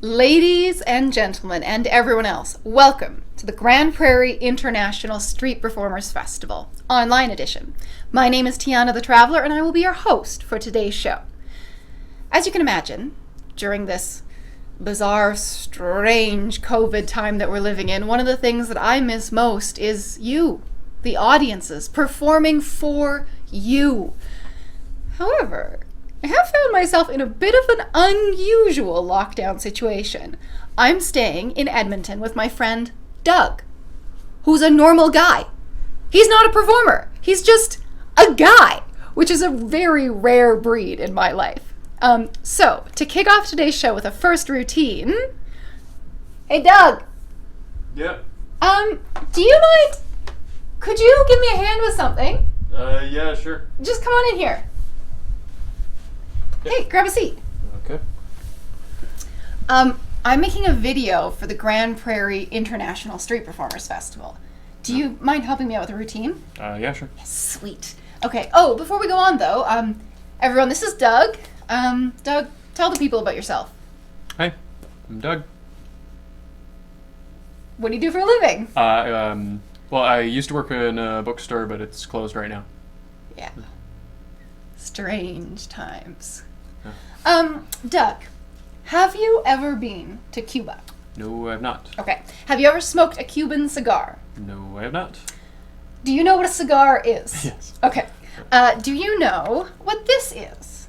Ladies and gentlemen, and everyone else, welcome to the Grande Prairie International Street Performers Festival, online edition. My name is Tiana the Traveler, and I will be your host for today's show. As you can imagine, during this bizarre, strange COVID time that we're living in, one of the things that I miss most is you, the audiences, performing for you. However, I have found myself in a bit of an unusual lockdown situation. I'm staying in Edmonton with my friend Doug, who's a normal guy. He's not a performer. He's just a guy, which is a very rare breed in my life. So, to kick off today's show with a first routine... Hey, Doug. Yeah. Do you mind... Could you give me a hand with something? Yeah, sure. Just come on in here. Hey, grab a seat. Okay. I'm making a video for the Grande Prairie International Street Performers Festival. Do you mind helping me out with a routine? Yeah, sure. Yes, sweet. Okay. Oh, before we go on though, everyone, this is Doug. Doug, tell the people about yourself. Hi, I'm Doug. What do you do for a living? Well, I used to work in a bookstore, but it's closed right now. Yeah. Strange times. Yeah. Doug, have you ever been to Cuba? No, I have not. Okay. Have you ever smoked a Cuban cigar? No, I have not. Do you know what a cigar is? Yes. Okay. Do you know what this is?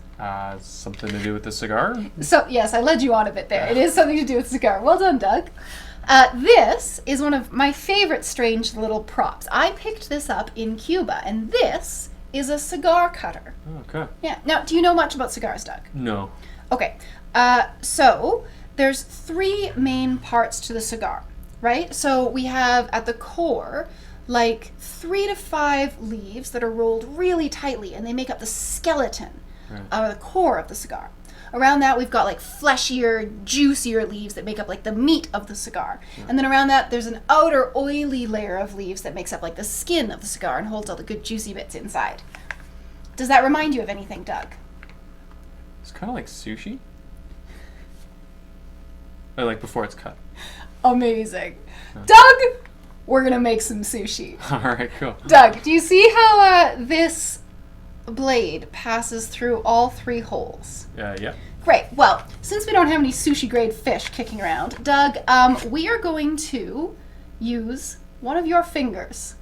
Something to do with the cigar? So, yes, I led you on a bit there. It is something to do with cigar. Well done, Doug. This is one of my favorite strange little props. I picked this up in Cuba, and this is a cigar cutter. Okay. Yeah. Now, do you know much about cigars, Doug? No. Okay. So there's three main parts to the cigar, right? So we have at the core like 3 to 5 leaves that are rolled really tightly, and they make up the skeleton or the core of the cigar. Around that, we've got like fleshier, juicier leaves that make up like the meat of the cigar. Yeah. And then around that, there's an outer oily layer of leaves that makes up like the skin of the cigar and holds all the good juicy bits inside. Does that remind you of anything, Doug? It's kind of like sushi. Or like before it's cut. Amazing. Doug, we're going to make some sushi. All right, cool. Doug, do you see how this blade passes through all 3 holes? Yeah. Great. Well, since we don't have any sushi grade fish kicking around, Doug, we are going to use one of your fingers.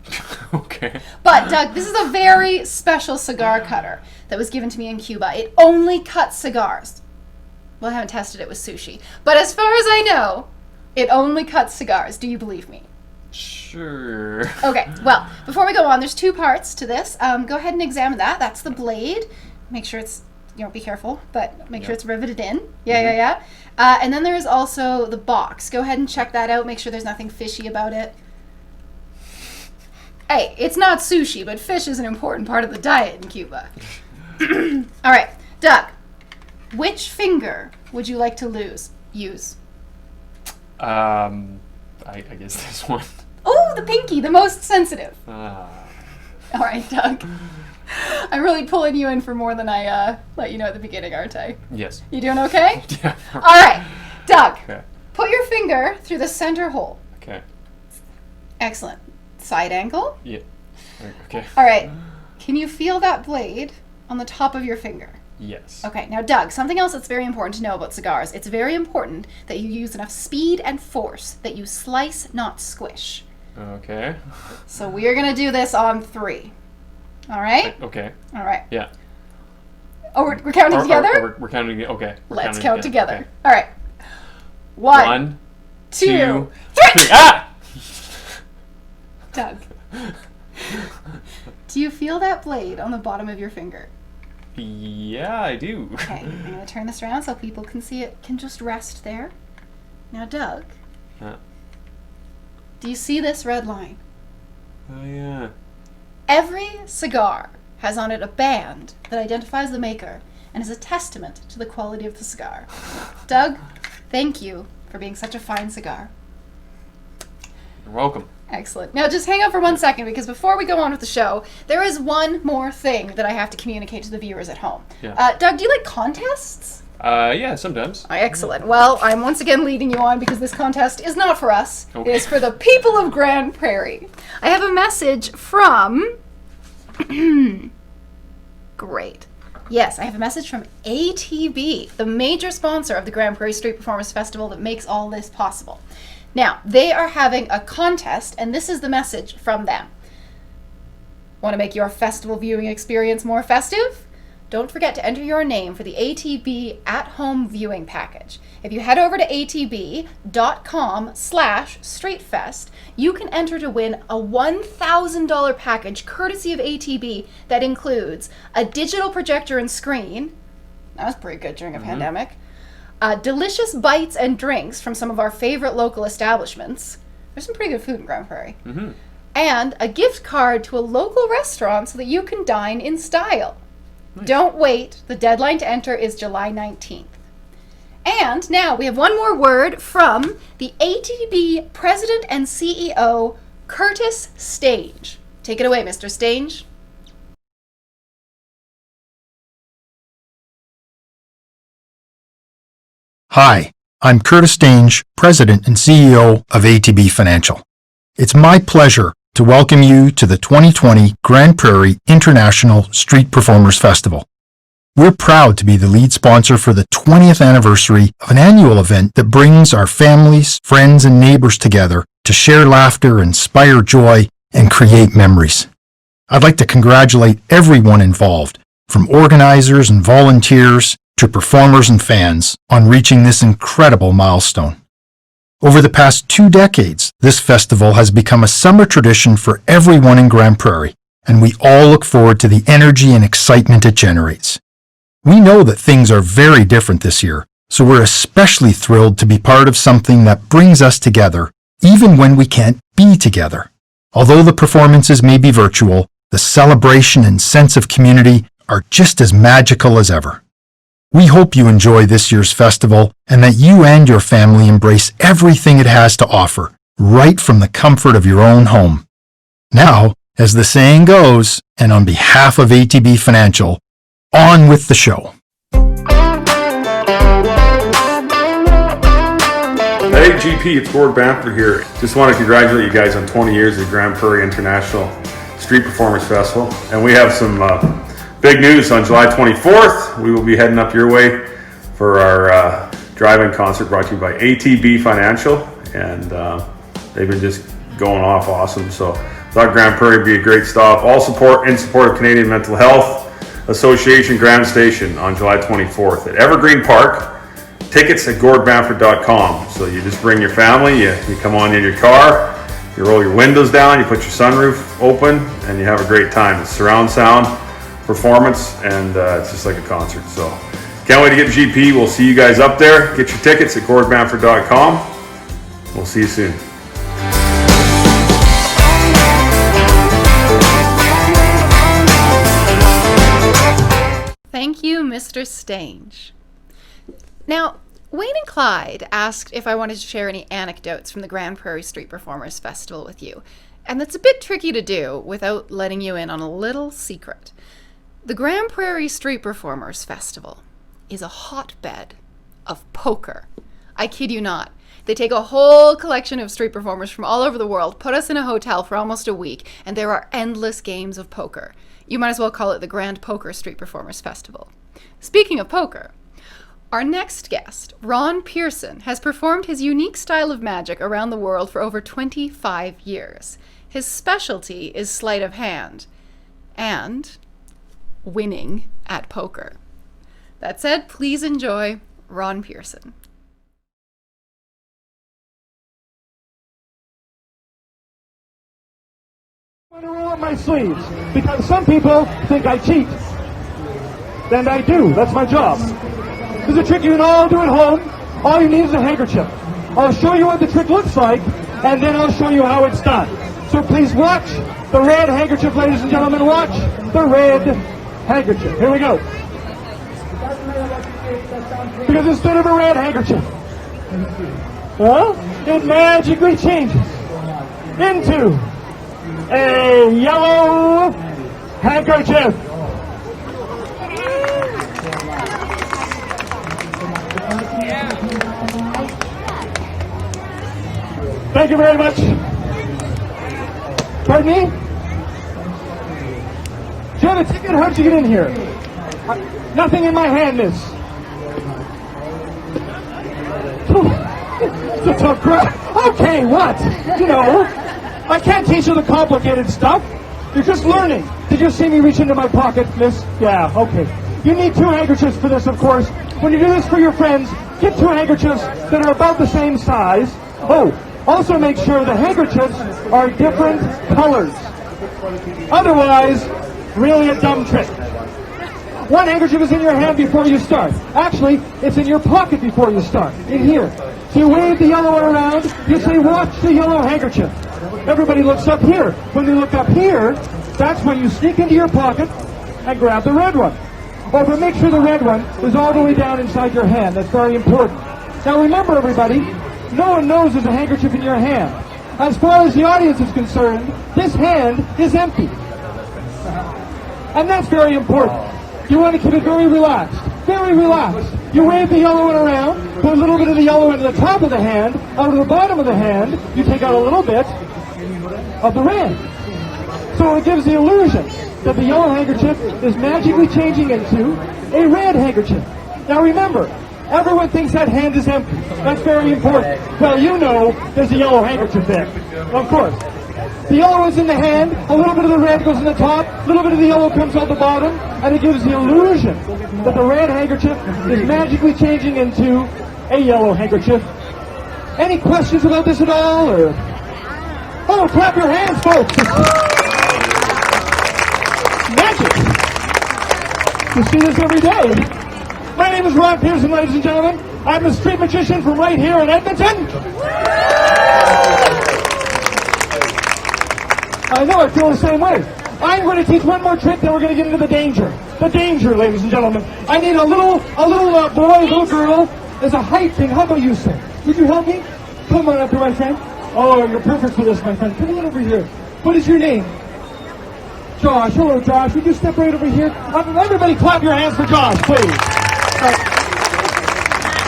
Okay. But Doug, this is a very special cigar cutter that was given to me in Cuba. It only cuts cigars. Well, I haven't tested it with sushi, but as far as I know, it only cuts cigars. Do you believe me? Sure. Okay, well, before we go on, there's 2 parts to this. Go ahead and examine that. That's the blade. Make sure it's, be careful, but make sure it's riveted in. Yeah. And then there is also the box. Go ahead and check that out. Make sure there's nothing fishy about it. Hey, it's not sushi, but fish is an important part of the diet in Cuba. All right, Doug, which finger would you like to use? I guess this one. Oh, the pinky, the most sensitive. Ah. All right, Doug. I'm really pulling you in for more than I let you know at the beginning, aren't I? Yes. You doing okay? Yeah. All right, Doug. Okay. Put your finger through the center hole. Okay. Excellent. Side angle. Yeah. Okay. All right. Can you feel that blade on the top of your finger? Yes. Okay, now Doug, something else that's very important to know about cigars. It's very important that you use enough speed and force that you slice, not squish. Okay. So we are going to do this on 3. All right? Okay. All right. Yeah. Oh, we're counting together? We're counting. Okay. Let's count together. Okay. All right. 1, 2, 3. Ah! Doug, do you feel that blade on the bottom of your finger? Yeah, I do. Okay, I'm going to turn this around so people can see it can just rest there. Now, Doug, do you see this red line? Oh, yeah. Every cigar has on it a band that identifies the maker and is a testament to the quality of the cigar. Doug, thank you for being such a fine cigar. You're welcome. Excellent. Now just hang on for 1 second, because before we go on with the show, there is one more thing that I have to communicate to the viewers at home. Yeah. Doug, do you like contests? Yeah, sometimes. Excellent. Well, I'm once again leading you on because this contest is not for us. Okay. It is for the people of Grande Prairie. I have a message from... Great. Yes, I have a message from ATB, the major sponsor of the Grande Prairie Street Performers Festival that makes all this possible. Now, they are having a contest, and this is the message from them. Want to make your festival viewing experience more festive? Don't forget to enter your name for the ATB at-home viewing package. If you head over to atb.com/streetfest, you can enter to win a $1,000 package courtesy of ATB that includes a digital projector and screen. That was pretty good during a pandemic. Delicious bites and drinks from some of our favorite local establishments. There's some pretty good food in Grande Prairie. Mm-hmm. And a gift card to a local restaurant so that you can dine in style. Nice. Don't wait. The deadline to enter is July 19th. And now we have one more word from the ATB President and CEO, Curtis Stange. Take it away, Mr. Stange. Hi, I'm Curtis Stange, President and CEO of ATB Financial. It's my pleasure to welcome you to the 2020 Grande Prairie International Street Performers Festival. We're proud to be the lead sponsor for the 20th anniversary of an annual event that brings our families, friends, and neighbors together to share laughter, inspire joy, and create memories. I'd like to congratulate everyone involved, from organizers and volunteers to performers and fans, on reaching this incredible milestone. Over the past 2 decades, this festival has become a summer tradition for everyone in Grande Prairie, and we all look forward to the energy and excitement it generates. We know that things are very different this year, so we're especially thrilled to be part of something that brings us together, even when we can't be together. Although the performances may be virtual, the celebration and sense of community are just as magical as ever. We hope you enjoy this year's festival and that you and your family embrace everything it has to offer, right from the comfort of your own home. Now, as the saying goes, and on behalf of ATB Financial, on with the show. Hey GP, it's Gord Bamford here. Just want to congratulate you guys on 20 years of the Grande Prairie International Street Performers Festival. And we have some big news on July 24th. We will be heading up your way for our drive-in concert brought to you by ATB Financial. And they've been just going off awesome. So thought Grande Prairie would be a great stop. All support in support of Canadian Mental Health Association Grand Station on July 24th at Evergreen Park. Tickets at gordbamford.com. So you just bring your family, you come on in your car, you roll your windows down, you put your sunroof open, and you have a great time. It's surround sound performance, and it's just like a concert. So can't wait to get GP. We'll see you guys up there. Get your tickets at gordbamford.com. We'll see you soon. Mr. Stange. Now, Wayne and Clyde asked if I wanted to share any anecdotes from the Grande Prairie Street Performers Festival with you, and that's a bit tricky to do without letting you in on a little secret. The Grande Prairie Street Performers Festival is a hotbed of poker. I kid you not. They take a whole collection of street performers from all over the world, put us in a hotel for almost a week, and there are endless games of poker. You might as well call it the Grand Poker Street Performers Festival. Speaking of poker, our next guest, Ron Pearson, has performed his unique style of magic around the world for over 25 years. His specialty is sleight of hand and winning at poker. That said, please enjoy Ron Pearson. I'm going to roll up my sleeves because some people think I cheat. And I do. That's my job. There's a trick you can all do at home. All you need is a handkerchief. I'll show you what the trick looks like, and then I'll show you how it's done. So please watch the red handkerchief, ladies and gentlemen. Watch the red handkerchief. Here we go. Because instead of a red handkerchief, well, it magically changes into a yellow handkerchief. Thank you very much. Pardon me? Do you have a ticket? How'd you get in here? Nothing in my hand, miss. It's a tough crowd. Okay, what? You know, I can't teach you the complicated stuff. You're just learning. Did you see me reach into my pocket, miss? Yeah, okay. You need 2 handkerchiefs for this, of course. When you do this for your friends, get 2 handkerchiefs that are about the same size. Oh, also make sure the handkerchiefs are different colors. Otherwise, really a dumb trick. 1 handkerchief is in your hand before you start. Actually, it's in your pocket before you start, in here. So you wave the yellow one around, you say, watch the yellow handkerchief. Everybody looks up here. When they look up here, that's when you sneak into your pocket and grab the red one. Oh, but make sure the red one is all the way down inside your hand. That's very important. Now remember, everybody, no one knows there's a handkerchief in your hand. As far as the audience is concerned, this hand is empty. And that's very important. You want to keep it very relaxed. Very relaxed. You wave the yellow one around, put a little bit of the yellow into the top of the hand, out of the bottom of the hand, you take out a little bit of the red. So it gives the illusion that the yellow handkerchief is magically changing into a red handkerchief. Now remember, everyone thinks that hand is empty. That's very important. Well, you know there's a yellow handkerchief there. Of course. The yellow is in the hand, a little bit of the red goes in the top, a little bit of the yellow comes out the bottom, and it gives the illusion that the red handkerchief is magically changing into a yellow handkerchief. Any questions about this at all? Or oh, clap your hands, folks! Magic! You see this every day. My name is Ron Pearson, ladies and gentlemen. I'm a street magician from right here in Edmonton. I know, I feel the same way. I'm going to teach one more trick, then we're going to get into the danger. The danger, ladies and gentlemen. I need a little boy, a little girl. There's a height thing. How about you, sir? Would you help me? Come on up here, my friend. Oh, you're perfect for this, my friend. Come on over here. What is your name? Josh. Hello, Josh. Would you step right over here? Everybody clap your hands for Josh, please.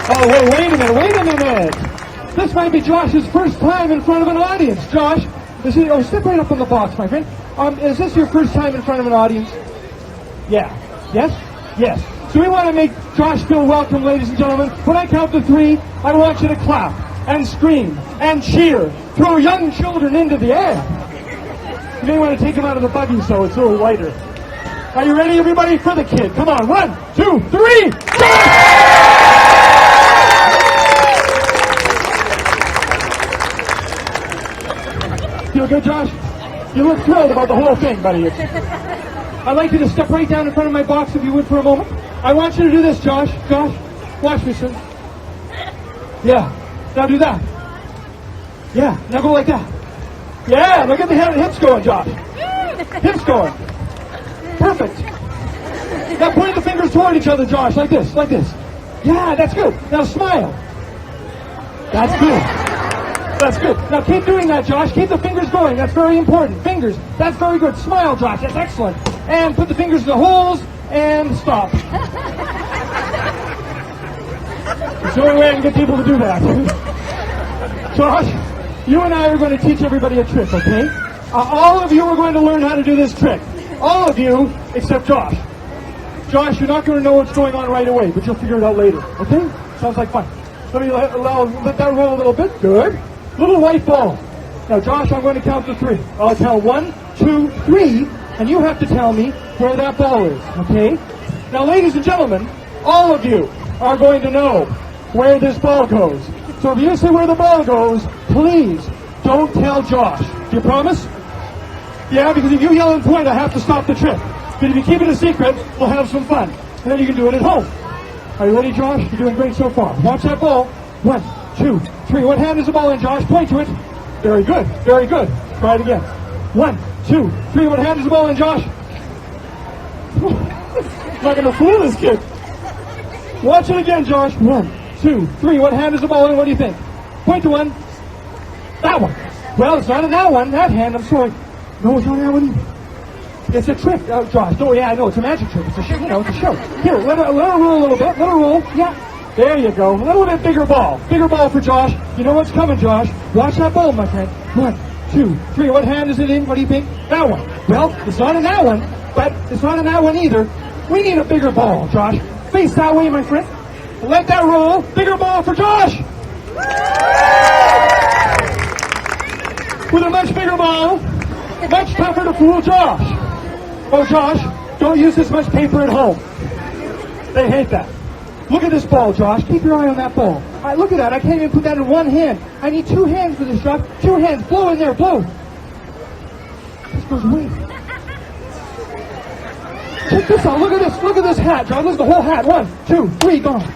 Oh, wait a minute. This might be Josh's first time in front of an audience. Josh, step right up on the box, my friend. Is this your first time in front of an audience? Yeah. Yes? Yes. So we want to make Josh feel welcome, ladies and gentlemen. When I count to 3, I want you to clap and scream and cheer. Throw young children into the air. You may want to take them out of the buggy so it's a little lighter. Are you ready, everybody, for the kid? Come on. 1, 2, 3. Feel good, Josh? You look thrilled about the whole thing, buddy. I'd like you to step right down in front of my box if you would for a moment. I want you to do this, Josh. Josh, watch me, son. Yeah. Now do that. Yeah. Now go like that. Yeah. Look at the hips going, Josh. Hips going. Perfect. Now point the fingers toward each other, Josh, like this, like this. Yeah, that's good. Now smile. That's good. That's good. Now keep doing that, Josh. Keep the fingers going. That's very important. Fingers. That's very good. Smile, Josh. That's excellent. And put the fingers in the holes and stop. It's the only way I can get people to do that. Josh, you and I are going to teach everybody a trick, okay? All of you are going to learn how to do this trick. All of you except Josh. Josh, you're not going to know what's going on right away, but you'll figure it out later, okay? Sounds like fun. Let me let that roll a little bit. Good. Little white ball. Now, Josh, I'm going to count to 3. I'll count 1, 2, 3, and you have to tell me where that ball is, okay? Now, ladies and gentlemen, all of you are going to know where this ball goes. So if you say where the ball goes, please don't tell Josh. Do you promise? Yeah, because if you yell and point, I have to stop the trick. But if you keep it a secret, we'll have some fun. And then you can do it at home. Are you ready, Josh? You're doing great so far. Watch that ball. 1, 2, 3. What hand is the ball in, Josh? Point to it. Very good. Very good. Try it again. 1, 2, 3. What hand is the ball in, Josh? I'm not going to fool this kid. Watch it again, Josh. 1, 2, 3. What hand is the ball in? What do you think? Point to one. That one. Well, it's not in that one. That hand, I'm sorry. No, it's not in that one either. It's a trick, Josh. Oh, yeah, I know. It's a magic trick. It's a show. You know, it's a show. Here, let her roll a little bit. Let her roll. Yeah. There you go. A little bit bigger ball. Bigger ball for Josh. You know what's coming, Josh. Watch that ball, my friend. 1, 2, 3. What hand is it in? What do you think? That one. Well, it's not in that one, but it's not in that one either. We need a bigger ball, Josh. Face that way, my friend. Let that roll. Bigger ball for Josh. With a much bigger ball, much tougher to fool Josh. Oh, Josh, don't use this much paper at home. They hate that. Look at this ball, Josh. Keep your eye on that ball. All right, look at that. I can't even put that in one hand. I need 2 hands for this, Josh. 2 hands. Blow in there. Blow. This goes away. Check this out. Look at this. Look at this hat, Josh. Look at the whole hat. 1, 2, 3, gone.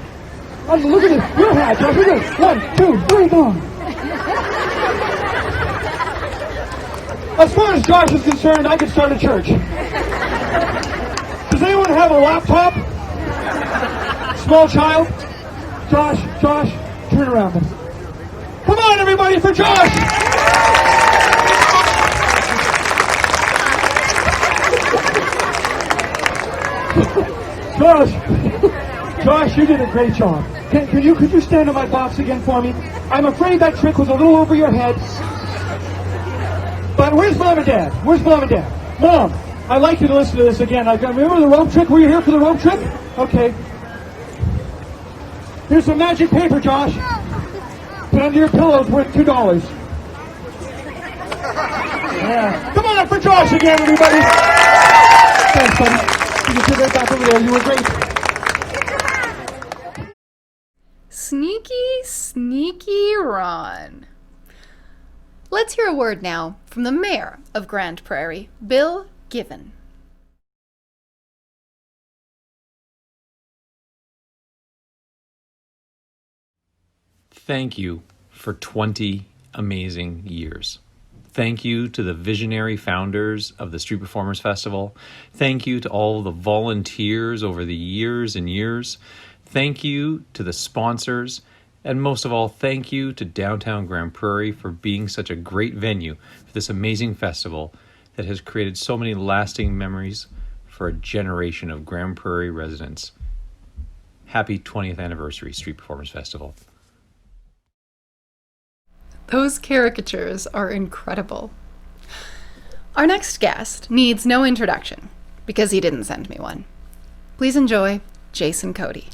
Look at this. Your hat, Josh. Look at this. 1, 2, 3, gone. As far as Josh is concerned, I could start a church. Does anyone have a laptop? Small child? Josh, turn around. Come on, everybody, for Josh! Josh, you did a great job. Could you stand in my box again for me? I'm afraid that trick was a little over your head. But where's Mom and Dad? Where's Mom and Dad? Mom, I'd like you to listen to this again. Remember the rope trick? Were you here for the rope trick? Okay. Here's some magic paper, Josh. Put under your pillows worth $2. Yeah. Come on up for Josh again, everybody. Thanks, buddy. You can sit right back over there. You were great. Sneaky Ron. Let's hear a word now from the Mayor of Grande Prairie, Bill Given. Thank you for 20 amazing years. Thank you to the visionary founders of the Street Performers Festival. Thank you to all the volunteers over the years and years. Thank you to the sponsors. And most of all, thank you to downtown Grande Prairie for being such a great venue for this amazing festival that has created so many lasting memories for a generation of Grande Prairie residents. Happy 20th anniversary, Street Performers Festival. Those caricatures are incredible. Our next guest needs no introduction because he didn't send me one. Please enjoy Jason Cody.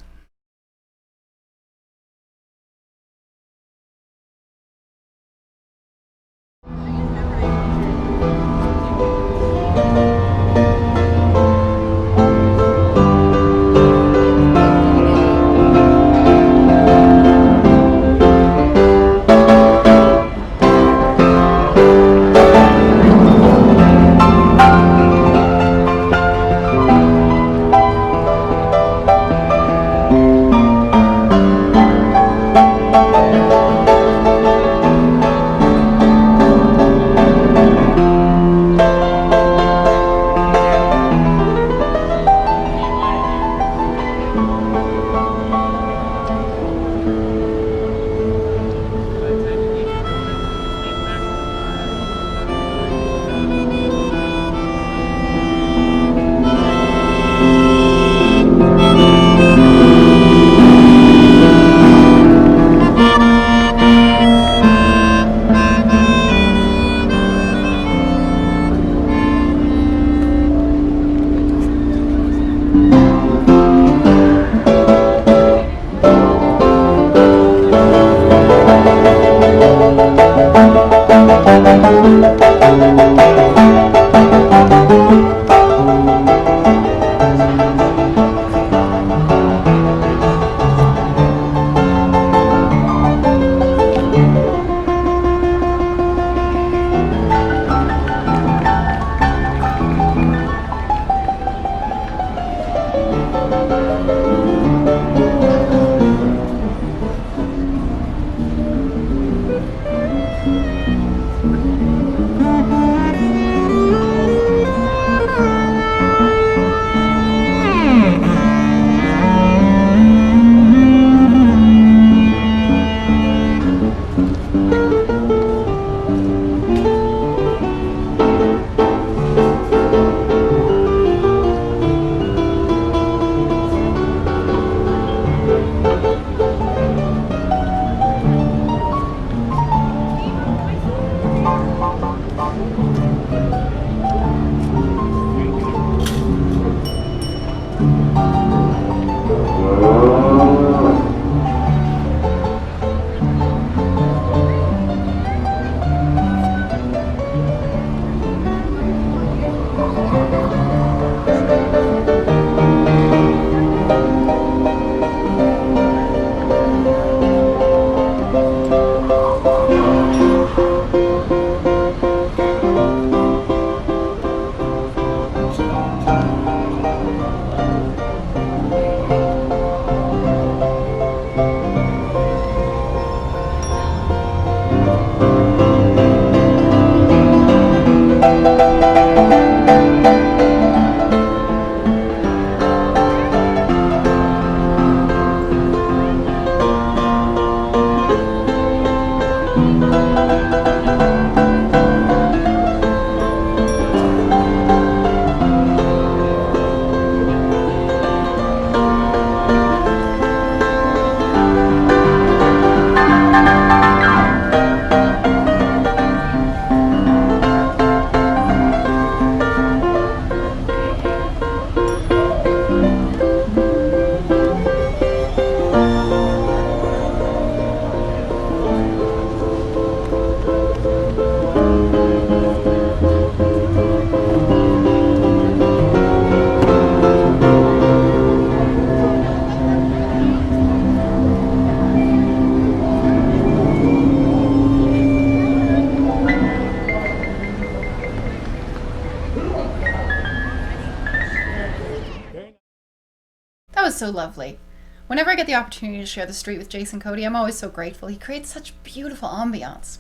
was so lovely. Whenever I get the opportunity to share the street with Jason Cody, I'm always so grateful. He creates such beautiful ambiance.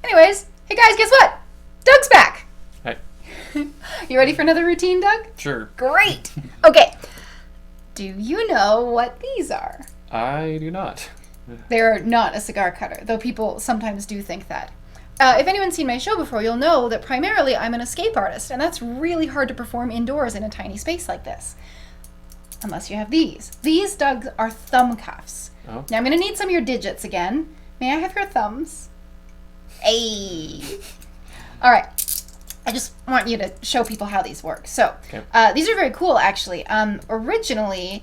Anyways, hey guys, guess what? Doug's back. Hey. You ready for another routine, Doug? Sure. Great. Okay. Do you know what these are? I do not. They're not a cigar cutter, though people sometimes do think that. If anyone's seen my show before, you'll know that primarily I'm an escape artist, and that's really hard to perform indoors in a tiny space like this. Unless you have these. These, Doug, are thumb cuffs. Oh. Now I'm going to need some of your digits again. May I have your thumbs? Hey. All right. I just want you to show people how these work. So, Okay. These are very cool, actually. Originally,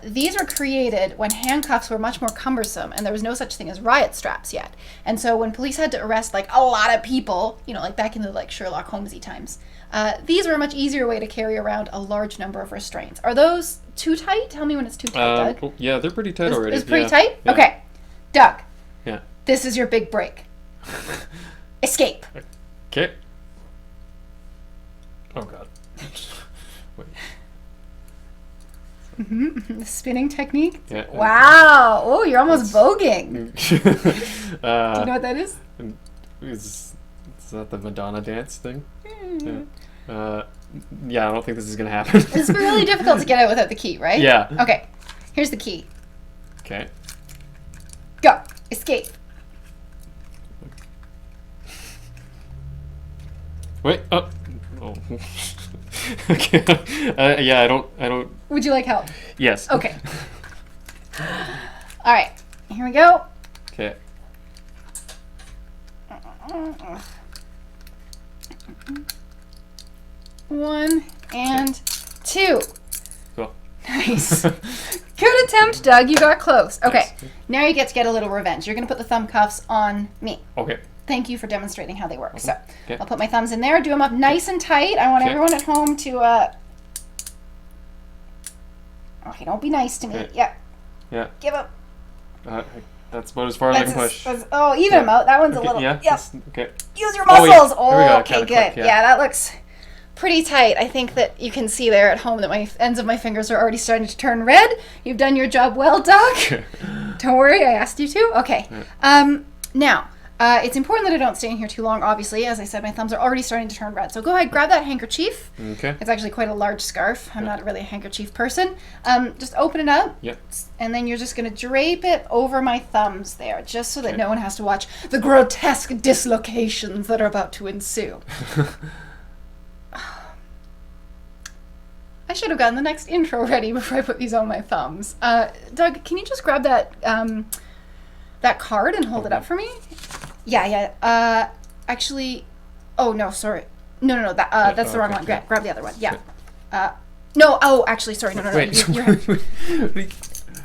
these were created when handcuffs were much more cumbersome and there was no such thing as riot straps yet. And so when police had to arrest like a lot of people, you know, like back in the like Sherlock Holmesy times, these were a much easier way to carry around a large number of restraints. Are those too tight? Tell me when it's too tight, Doug. Well, yeah, they're pretty tight already. It's pretty Yeah. tight? Yeah. Okay. Doug, Yeah. this is your big break. Escape. Okay. Oh god. Wait. The spinning technique. Yeah. Wow. Oh, you're almost voguing. Do you uh, know what that is? is that the Madonna dance thing? Yeah. Yeah, I don't think this is gonna happen. It's really difficult to get out without the key, right? Yeah. Okay. Here's the key. Okay. Go. Escape. Wait. Oh. Okay. Yeah, I don't. Would you like help? Yes. Okay. All right. Here we go. Okay. One and two. Cool. Nice. Good attempt, Doug. You got close. Okay. Yes. Now you get to get a little revenge. You're going to put the thumb cuffs on me. Okay. Thank you for demonstrating how they work. So Okay. I'll put my thumbs in there, do them up nice and tight. I want Okay. everyone at home to, okay, don't be nice to me. Okay. Yeah, Yeah. give up. That's about as far as I can push. Oh, even them out. That one's a Okay, little, yeah. yep. that's- Okay. Use your Oh, yeah. muscles. There we go. Okay, Kinda good. click, Yeah. yeah. That looks pretty tight. I think that you can see there at home that my ends of my fingers are already starting to turn red. You've done your job well, Doug. Don't worry, I asked you to. Okay. Now, it's important that I don't stay in here too long, obviously. As I said, my thumbs are already starting to turn red. So go ahead, grab that handkerchief. Okay. It's actually quite a large scarf. I'm not really a handkerchief person. Just open it up. Yep. And then you're just going to drape it over my thumbs there, just so that no one has to watch the grotesque dislocations that are about to ensue. I should have gotten the next intro ready before I put these on my thumbs. Doug, can you just grab that that card and hold it up for me? Yeah. Actually, oh no, sorry. No. That's the wrong one. Grab the other one. Yeah. No. Oh, actually, sorry. No. Wait. What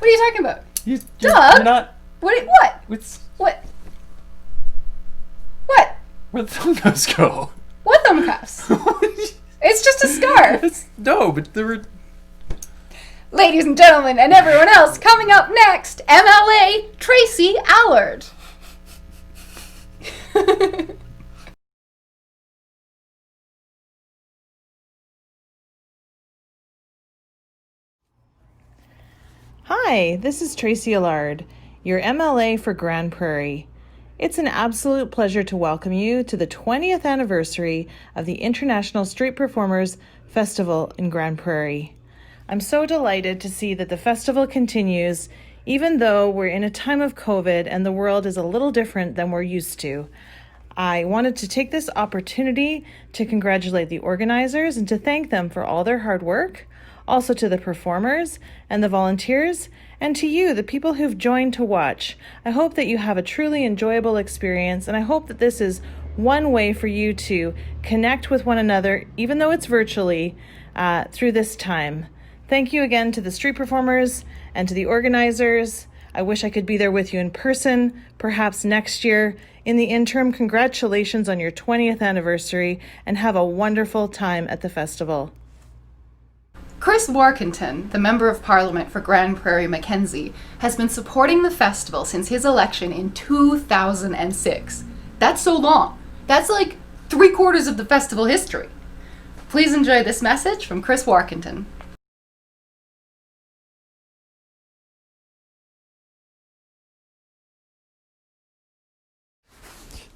are you talking about? You're Doug? not. What? What's What? What? where'd the thumb cuffs go? What thumb cuffs? It's just a scarf. No, but there were. Ladies and gentlemen, and everyone else, coming up next, MLA Tracy Allard. Hi, this is Tracy Allard, your MLA for Grande Prairie. It's an absolute pleasure to welcome you to the 20th anniversary of the International Street Performers Festival in Grande Prairie. I'm so delighted to see that the festival continues, even though we're in a time of COVID and the world is a little different than we're used to. I wanted to take this opportunity to congratulate the organizers and to thank them for all their hard work, also to the performers and the volunteers, and to you, the people who've joined to watch. I hope that you have a truly enjoyable experience, and I hope that this is one way for you to connect with one another, even though it's virtually, through this time. Thank you again to the street performers and to the organizers. I wish I could be there with you in person, perhaps next year. In the interim, congratulations on your 20th anniversary, and have a wonderful time at the festival. Chris Warkentin, the Member of Parliament for Grande Prairie Mackenzie, has been supporting the festival since his election in 2006. That's so long. That's like 3/4 of the festival history. Please enjoy this message from Chris Warkentin.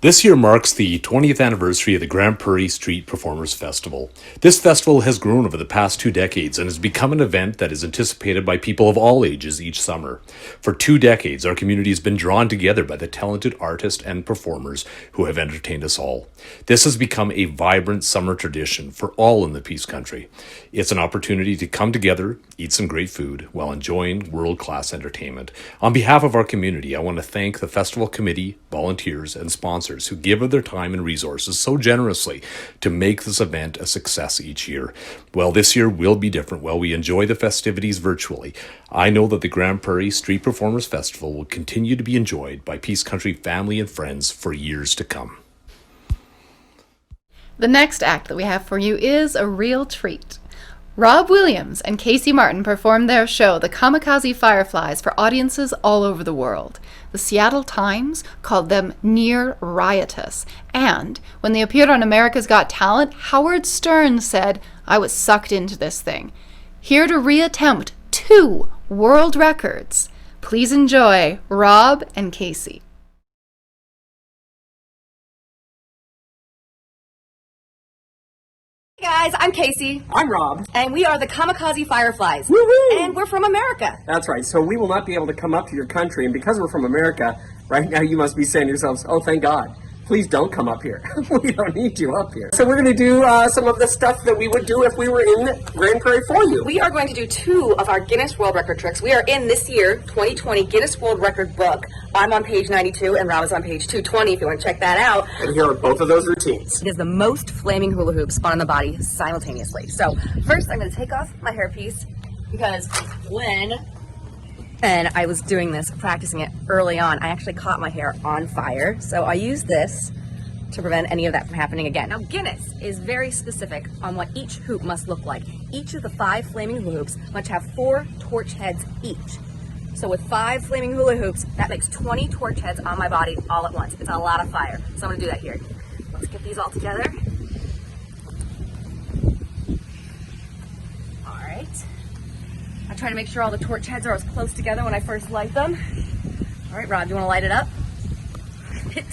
This year marks the 20th anniversary of the Grande Prairie Street Performers Festival. This festival has grown over the past 2 decades and has become an event that is anticipated by people of all ages each summer. For 2 decades, our community has been drawn together by the talented artists and performers who have entertained us all. This has become a vibrant summer tradition for all in the Peace Country. It's an opportunity to come together, eat some great food, while enjoying world-class entertainment. On behalf of our community, I want to thank the festival committee, volunteers, and sponsors who give of their time and resources so generously to make this event a success each year. Well, this year will be different. While we enjoy the festivities virtually, I know that the Grande Prairie Street Performers Festival will continue to be enjoyed by Peace Country family and friends for years to come. The next act that we have for you is a real treat. Rob Williams and Casey Martin performed their show, The Kamikaze Fireflies, for audiences all over the world. The Seattle Times called them near riotous, and when they appeared on America's Got Talent, Howard Stern said, "I was sucked into this thing." Here to reattempt 2 world records. Please enjoy Rob and Casey. Hey guys, I'm Casey. I'm Rob. And we are the Kamikaze Fireflies. Woohoo! And we're from America. That's right, so we will not be able to come up to your country, and because we're from America, right now you must be saying to yourselves, oh, thank God. Please don't come up here. We don't need you up here. So we're going to do some of the stuff that we would do if we were in Grande Prairie for you. We are going to do 2 of our Guinness World Record tricks. We are in this year, 2020 Guinness World Record book. I'm on page 92 and Rob is on page 220 if you want to check that out. And here are both of those routines. It is the most flaming hula hoops on the body simultaneously. So first I'm going to take off my hairpiece because and I was doing this, practicing it early on, I actually caught my hair on fire. So I use this to prevent any of that from happening again. Now Guinness is very specific on what each hoop must look like. Each of the 5 flaming hula hoops must have 4 torch heads each. So with 5 flaming hula hoops, that makes 20 torch heads on my body all at once. It's a lot of fire. So I'm gonna do that here. Let's get these all together. All right. I try to make sure all the torch heads are as close together when I first light them. All right, Rob, do you want to light it up?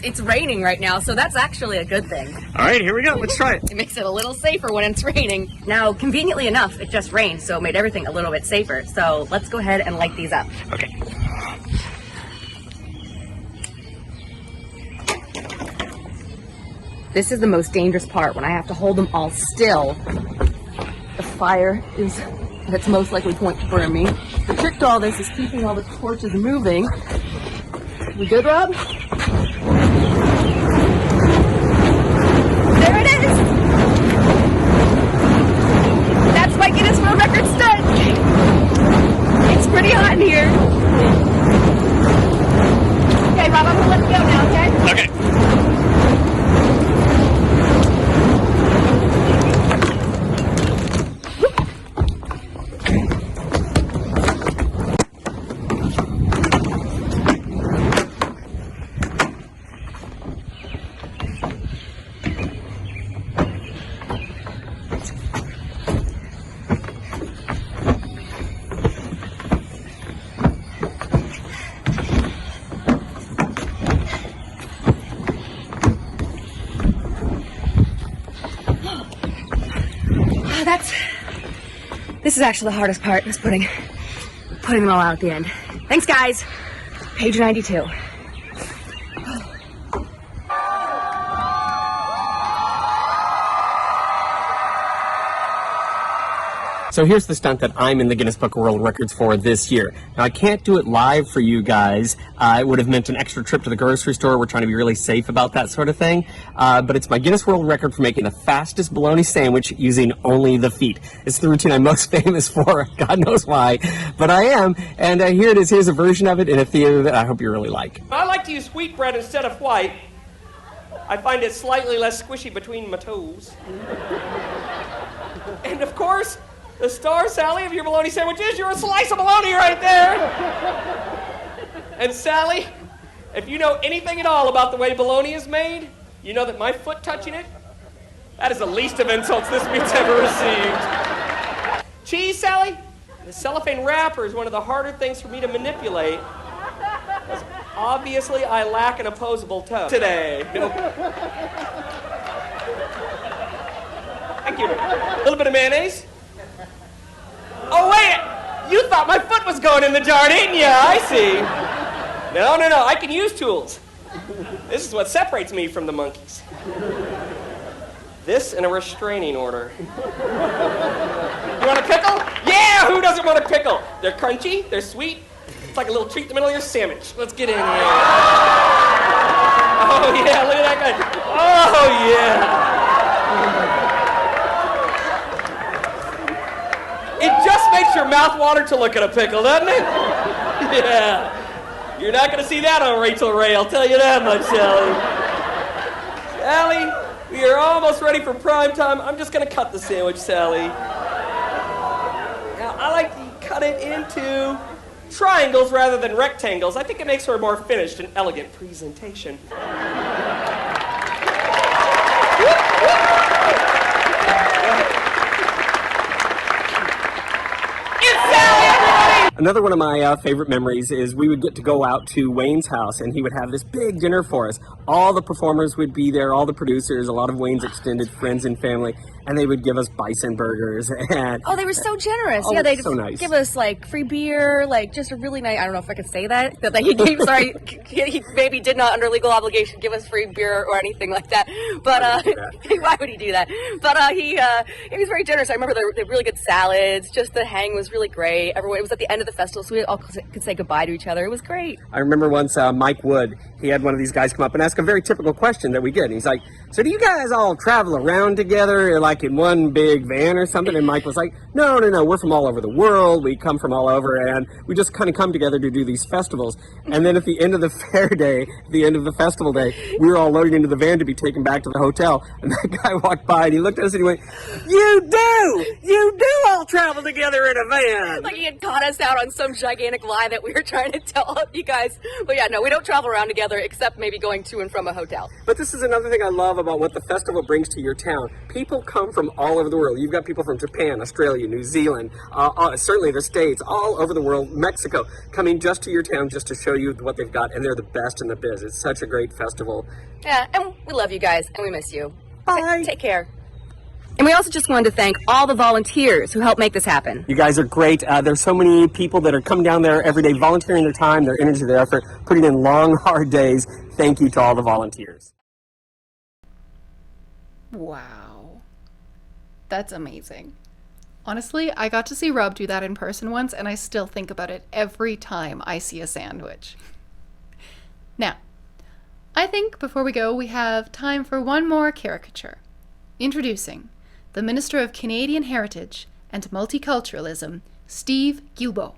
It's raining right now, so that's actually a good thing. All right, here we go. Let's try it. It makes it a little safer when it's raining. Now, conveniently enough, it just rained, so it made everything a little bit safer. So let's go ahead and light these up. Okay. This is the most dangerous part, when I have to hold them all still. The fire is that's most likely point to burn me. The trick to all this is keeping all the torches moving. We good, Rob? There it is! That's my Guinness World Record stunt! It's pretty hot in here. Okay, Rob, I'm gonna let you go now, okay? Okay. This is actually the hardest part, is putting them all out at the end. Thanks, guys. Page 92. So here's the stunt that I'm in the Guinness Book of World Records for this year. Now, I can't do it live for you guys. It would have meant an extra trip to the grocery store. We're trying to be really safe about that sort of thing. But it's my Guinness World Record for making the fastest bologna sandwich using only the feet. It's the routine I'm most famous for. God knows why. But I am. And here it is. Here's a version of it in a theater that I hope you really like. I like to use wheat bread instead of white. I find it slightly less squishy between my toes. And of course, the star, Sally, of your bologna sandwich is your slice of bologna right there. And Sally, if you know anything at all about the way bologna is made, you know that my foot touching it, that is the least of insults this meat's ever received. Cheese, Sally, the cellophane wrapper is one of the harder things for me to manipulate. Obviously, I lack an opposable toe today. Nope. Thank you. A little bit of mayonnaise. Oh, wait! You thought my foot was going in the jar, didn't you? I see. No, I can use tools. This is what separates me from the monkeys. This and a restraining order. You want a pickle? Yeah, who doesn't want a pickle? They're crunchy, they're sweet. It's like a little treat in the middle of your sandwich. Let's get in here. Oh, yeah, look at that guy. Oh, yeah. It just makes your mouth water to look at a pickle, doesn't it? Yeah. You're not going to see that on Rachel Ray, I'll tell you that much, Sally. Sally, we are almost ready for prime time. I'm just going to cut the sandwich, Sally. Now, I like to cut it into triangles rather than rectangles. I think it makes for a more finished and elegant presentation. Another one of my favorite memories is we would get to go out to Wayne's house and he would have this big dinner for us. All the performers would be there, all the producers, a lot of Wayne's extended friends and family, and they would give us bison burgers. And oh, they were so generous. Oh, yeah, they'd so nice. give us like free beer, like just a really nice, I don't know if I could say that like he gave, sorry, he maybe did not under legal obligation give us free beer or anything like that. But why would he do that? But he was very generous. I remember the really good salads, just the hang was really great. Everyone, it was at the end of the festival, so we all could say goodbye to each other. It was great. I remember once Mike Wood, he had one of these guys come up and ask a very typical question that we get. And he's like, so do you guys all travel around together or like in one big van or something? And Mike was like, no, we're from all over the world. We come from all over and we just kind of come together to do these festivals. And then at the end of the fair day, at the end of the festival day, we were all loaded into the van to be taken back to the hotel. And that guy walked by and he looked at us and he went, you do all travel together in a van. Like he had caught us out on some gigantic lie that we were trying to tell you guys. But yeah, no, we don't travel around together except maybe going to and from a hotel. But this is another thing I love about what the festival brings to your town. People come from all over the world. You've got people from Japan, Australia, New Zealand, certainly the States, all over the world, Mexico, coming just to your town just to show you what they've got, and they're the best in the biz. It's such a great festival. Yeah, and we love you guys, and we miss you. Bye. Take care. And we also just wanted to thank all the volunteers who helped make this happen. You guys are great. There's so many people that are coming down there every day, volunteering their time, their energy, their effort, putting in long, hard days. Thank you to all the volunteers. Wow. That's amazing. Honestly, I got to see Rob do that in person once, and I still think about it every time I see a sandwich. Now, I think before we go, we have time for one more caricature. Introducing the Minister of Canadian Heritage and Multiculturalism, Steve Guilbeault.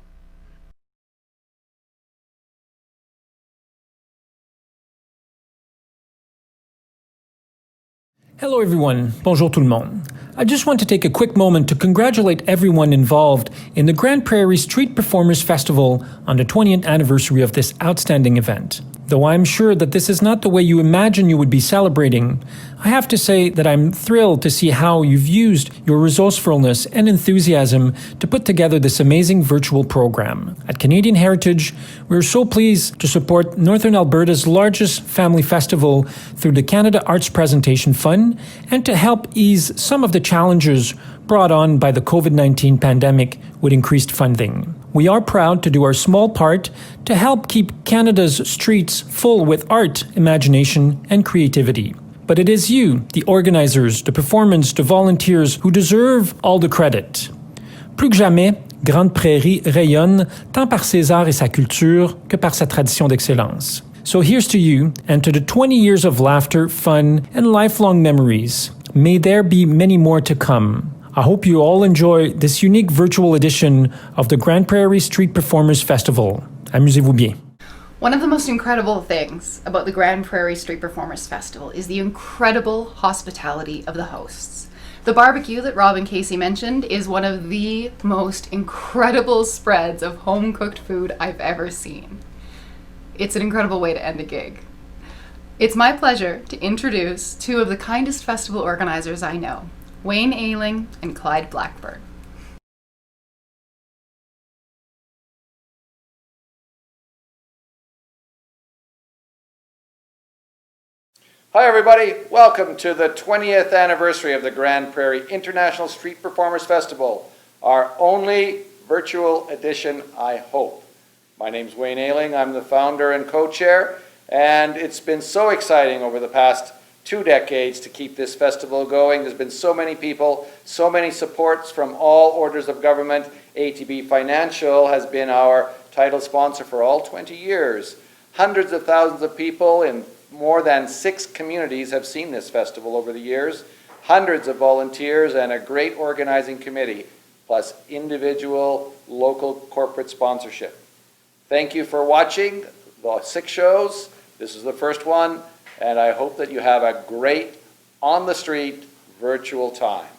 Hello everyone, bonjour tout le monde. I just want to take a quick moment to congratulate everyone involved in the Grande Prairie Street Performers Festival on the 20th anniversary of this outstanding event. Though I'm sure that this is not the way you imagine you would be celebrating, I have to say that I'm thrilled to see how you've used your resourcefulness and enthusiasm to put together this amazing virtual program. At Canadian Heritage, we're so pleased to support Northern Alberta's largest family festival through the Canada Arts Presentation Fund and to help ease some of the challenges brought on by the COVID-19 pandemic with increased funding. We are proud to do our small part to help keep Canada's streets full with art, imagination, and creativity. But it is you, the organizers, the performers, the volunteers, who deserve all the credit. Plus que jamais, Grande Prairie rayonne tant par ses arts et sa culture que par sa tradition d'excellence. So here's to you and to the 20 years of laughter, fun, and lifelong memories. May there be many more to come. I hope you all enjoy this unique virtual edition of the Grande Prairie Street Performers Festival. Amusez-vous bien. One of the most incredible things about the Grande Prairie Street Performers Festival is the incredible hospitality of the hosts. The barbecue that Rob and Casey mentioned is one of the most incredible spreads of home-cooked food I've ever seen. It's an incredible way to end a gig. It's my pleasure to introduce two of the kindest festival organizers I know, Wayne Ayling and Clyde Blackburn. Hi everybody, welcome to the 20th anniversary of the Grande Prairie International Street Performers Festival, our only virtual edition, I hope. My name's Wayne Ailing, I'm the founder and co-chair, and it's been so exciting over the past 2 decades to keep this festival going. There's been so many people, so many supports from all orders of government. ATB Financial has been our title sponsor for all 20 years. Hundreds of thousands of people in more than 6 communities have seen this festival over the years. Hundreds of volunteers and a great organizing committee, plus individual local corporate sponsorship. Thank you for watching the 6 shows. This is the first one, and I hope that you have a great on-the-street virtual time.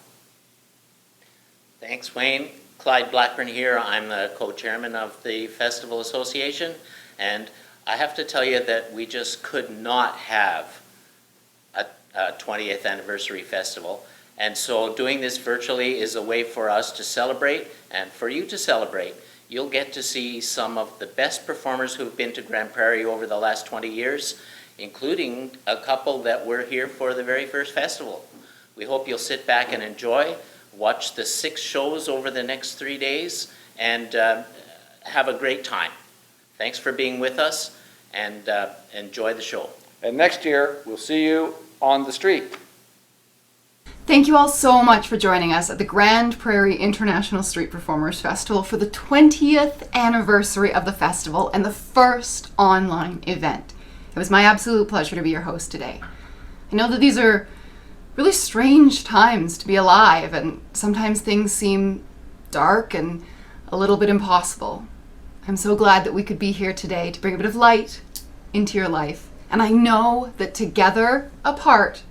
Thanks, Wayne. Clyde Blackburn here. I'm the co-chairman of the Festival Association, and I have to tell you that we just could not have a 20th anniversary festival. And so doing this virtually is a way for us to celebrate, and for you to celebrate. You'll get to see some of the best performers who've been to Grande Prairie over the last 20 years, including a couple that were here for the very first festival. We hope you'll sit back and enjoy, watch the 6 shows over the next 3 days, and have a great time. Thanks for being with us, and enjoy the show. And next year, we'll see you on the street. Thank you all so much for joining us at the Grande Prairie International Street Performers Festival for the 20th anniversary of the festival and the first online event. It was my absolute pleasure to be your host today. I know that these are really strange times to be alive, and sometimes things seem dark and a little bit impossible. I'm so glad that we could be here today to bring a bit of light into your life, and I know that together, apart,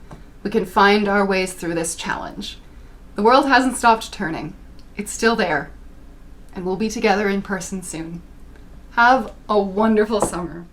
we can find our ways through this challenge. The world hasn't stopped turning. It's still there, and we'll be together in person soon. Have a wonderful summer.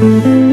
Thank you.